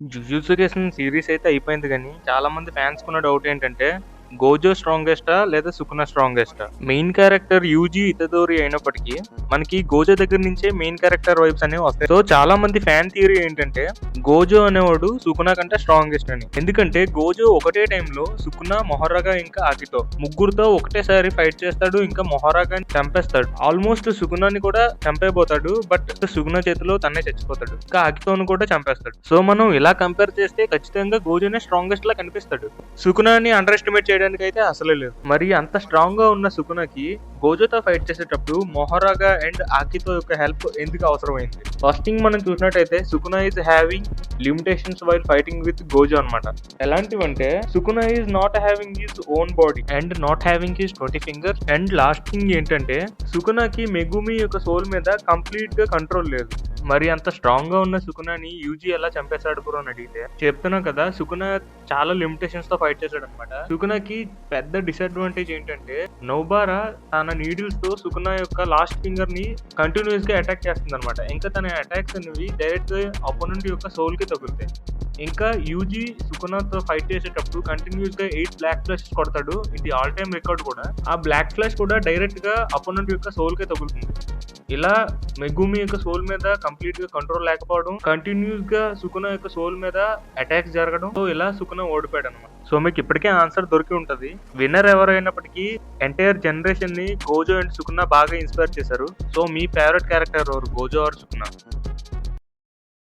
'Jujutsu Kaisen' series అయితే అయిపోయింది గానీ, చాలా మంది ఫ్యాన్స్‌కున్న డౌట్ ఏంటంటే, గోజో స్ట్రాంగెస్టా? లేదా సుకునా స్ట్రాంగెస్టా? మెయిన్ క్యారెక్టర్ యూజీ ఇతదోరి అయినప్పటికీ, మనకి గోజో దగ్గర నుంచే మెయిన్ క్యారెక్టర్ వైబ్స్ అనేవి వస్తాయి. సో చాలా మంది ఫ్యాన్ థియరీ ఏంటంటే, గోజో అనేవాడు సుకునా కంటే స్ట్రాంగెస్ట్ అని. ఎందుకంటే గోజో ఒకటే టైంలో సుకునా, మొహరాగా ఇంకా ఆకితో ముగ్గురితో ఒకటేసారి ఫైట్ చేస్తాడు. ఇంకా మొహరాగాని చంపేస్తాడు. ఆల్మోస్ట్ సుకునాని కూడా చంపేయబోతాడు. బట్ సుకునా చేతిలో తనే చచ్చిపోతాడు. ఇంకా ఆకితోను కూడా చంపేస్తాడు. సో మనం ఇలా కంపేర్ చేస్తే ఖచ్చితంగా గోజోనే స్ట్రాంగెస్ట్ లా కనిపిస్తాడు. సుకునాని అండర్ ఎస్టిమేట్ చేయడానికి అయితే అసలే లేదు. మరి అంత స్ట్రాంగ్ గా ఉన్న సుకునాకి గోజోతో ఫైట్ చేసేటప్పుడు మొహరాగా అండ్ ఆకితో యొక్క హెల్ప్ ఎందుకు అవసరమైంది? ఫస్ట్ థింగ్ మనం చూసినట్టయితే Sukuna is having limitations while fighting with Gojo అనమాట. ఎలాంటివంటే Sukuna is not having his own body and not having his 20 fingers. And last thing ఏంటంటే సుకునాకి మెగుమి యొక్క సోల్ మీద కంప్లీట్ గా కంట్రోల్ లేదు. మరి అంత స్ట్రాంగ్ గా ఉన్న సుకునాని యూజీ ఎలా చంపేశాడు బ్రో అని అడిగితే, చెప్తున్నా కదా సుకునా చాలా లిమిటేషన్స్ తో ఫైట్ చేశాడు అనమాట. సుకునాకి పెద్ద డిసడ్వాంటేజ్ ఏంటంటే, నోబారా తన నీడిల్స్ తో సుకునా యొక్క లాస్ట్ ఫింగర్ ని కంటిన్యూస్ గా అటాక్ చేస్తుంది అనమాట. ఇంకా తన అటాక్స్ అనేవి డైరెక్ట్ గా అపోనెంట్ యొక్క సోల్ కి తగులుతాయి. ఇంకా యూజీ సుకునాతో ఫైట్ చేసేటప్పుడు కంటిన్యూస్ గా 8 బ్లాక్ ఫ్లాషెస్ కొడతాడు. ఇది ఆల్ టైమ్ రికార్డ్ కూడా. ఆ బ్లాక్ ఫ్లాష్ కూడా డైరెక్ట్ గా అపోనెంట్ యొక్క సోల్ కే తగులుతుంది. ఇలా మెగుమి యొక్క సోల్ మీద కంప్లీట్ గా కంట్రోల్ లేకపోవడం, కంటిన్యూస్ గా సుకునా యొక్క సోల్ మీద అటాక్స్ జరగడం. సో ఇలా సుకునా ఓడిపోయాడు అనమాట. సో మీకు ఇప్పటికే ఆన్సర్ దొరికి ఉంటది. విన్నర్ ఎవరైనప్పటికీ ఎంటైర్ జనరేషన్ ని గోజో అండ్ సుకునా బాగా ఇన్స్పైర్ చేశారు. సో మీ ఫేవరెట్ క్యారెక్టర్ ఎవరు, గోజో ఆర్ సుకునా?